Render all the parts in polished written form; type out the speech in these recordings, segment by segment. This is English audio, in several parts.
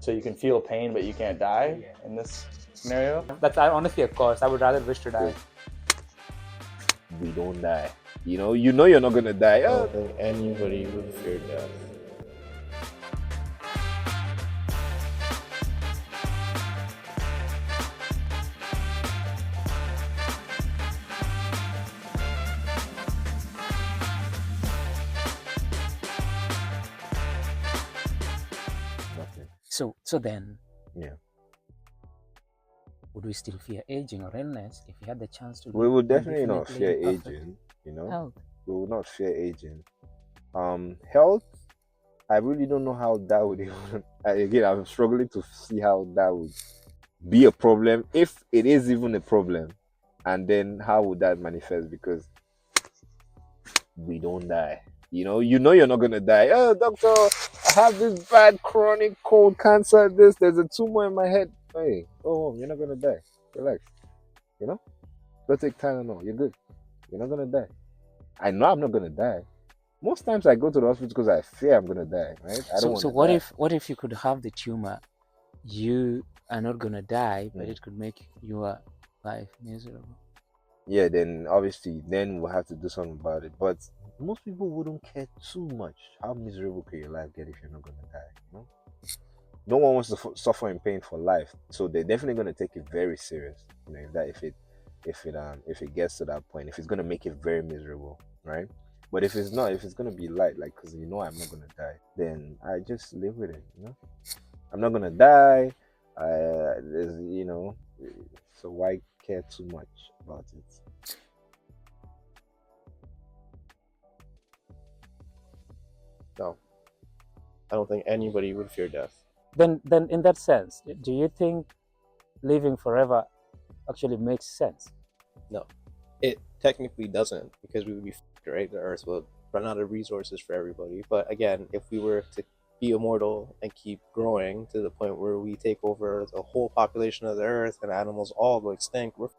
So you can feel pain, but you can't die in this scenario? That's honestly a curse. I would rather wish to die. We don't die. You know you're not gonna die. I don't think anybody would fear death. Nothing. So then, Yeah. would we still fear aging or illness if we had the chance to? We live will definitely not indefinitely fear in perfect aging, you know. health? We will not fear aging. Health, I really don't know how that would even again, I'm struggling to see how that would be a problem, if it is even a problem. And then how would that manifest? Because we don't die. You know you're not gonna die. Oh, doctor, I have this bad chronic cold cancer. There's a tumor in my head. Hey, go home. You're not gonna die. Relax. You know, go take Tylenol. You're good. You're not gonna die. I know I'm not gonna die. Most times I go to the hospital because I fear I'm gonna die. Right? I don't want So to what die. what if you could have the tumor? You are not gonna die, but Mm. it could make your life miserable. Yeah, then obviously then we'll have to do something about it. But most people wouldn't care too much. How miserable can your life get if you're not gonna die? You know? No one wants to suffer in pain for life, so they're definitely gonna take it very serious. You know, if it gets to that point, if it's gonna make it very miserable, right? But if it's not, if it's gonna be light, like because I'm not gonna die, then I just live with it. You know, I'm not gonna die. So why care too much about it? No, I don't think anybody would fear death. Then in that sense, do you think living forever actually makes sense? No, it technically doesn't, because we would be f***ed, right? The Earth would run out of resources for everybody. But again, if we were to be immortal and keep growing to the point where we take over the whole population of the Earth and animals all go extinct, we're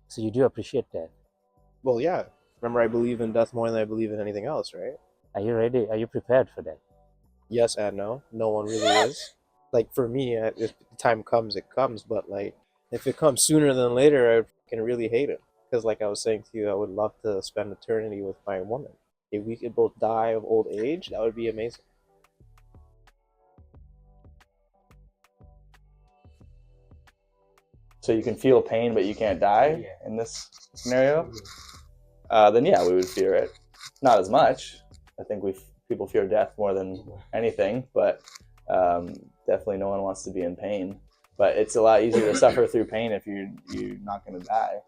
So you do appreciate death. well, yeah. Remember, I believe in death more than I believe in anything else, right? Are you ready? Are you prepared for that? Yes and no. No one really is. Like for me, if the time comes, it comes. But like, if it comes sooner than later, I can really hate it. Because like I was saying to you, I would love to spend eternity with my woman. If we could both die of old age, that would be amazing. So you can feel pain, but you can't die in this scenario? Then yeah, we would fear it. Not as much. I think people fear death more than anything, but definitely no one wants to be in pain. But it's a lot easier to suffer through pain if you're not going to die.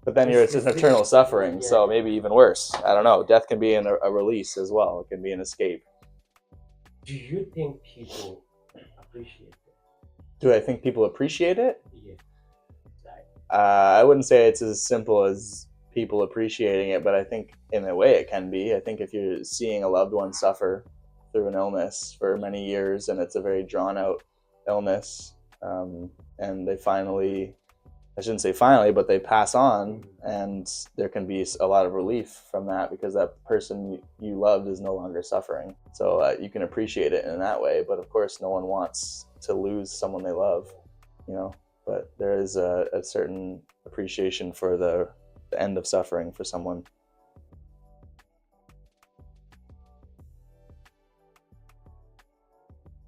But then it's just eternal suffering, so maybe even worse. I don't know. Death can be a release as well. It can be an escape. Do you think people appreciate that? Do I think people appreciate it? Yeah. I wouldn't say it's as simple as people appreciating it, but I think in a way it can be. I think if you're seeing a loved one suffer through an illness for many years, and it's a very drawn out illness, and they finally, I shouldn't say finally, but they pass on, and there can be a lot of relief from that because that person you loved is no longer suffering. So you can appreciate it in that way, but of course no one wants to lose someone they love, you know. But there is a certain appreciation for the end of suffering for someone.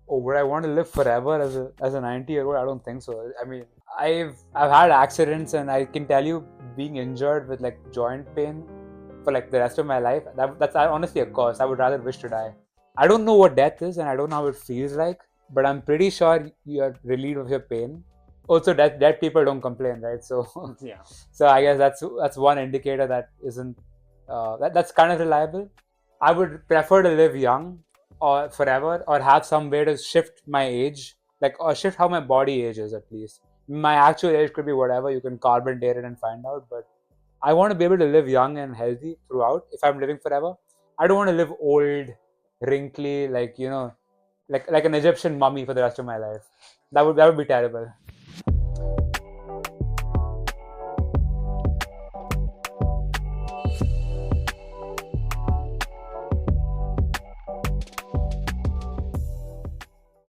Oh, would I want to live forever as a 90-year-old? I don't think so. I mean, I've had accidents, and I can tell you, being injured with like joint pain for like the rest of my life, that's honestly a curse. I would rather wish to die. I don't know what death is, and I don't know how it feels like, but I'm pretty sure you're relieved of your pain. Also, dead people don't complain, right? So Yeah. so I guess that's one indicator that isn't that's kind of reliable. I would prefer to live young or forever, or have some way to shift my age, like, or shift how my body ages at least. My actual age could be whatever, you can carbon date it and find out, but I want to be able to live young and healthy throughout if I'm living forever. I don't want to live old, wrinkly, like, like an Egyptian mummy for the rest of my life. That would be terrible.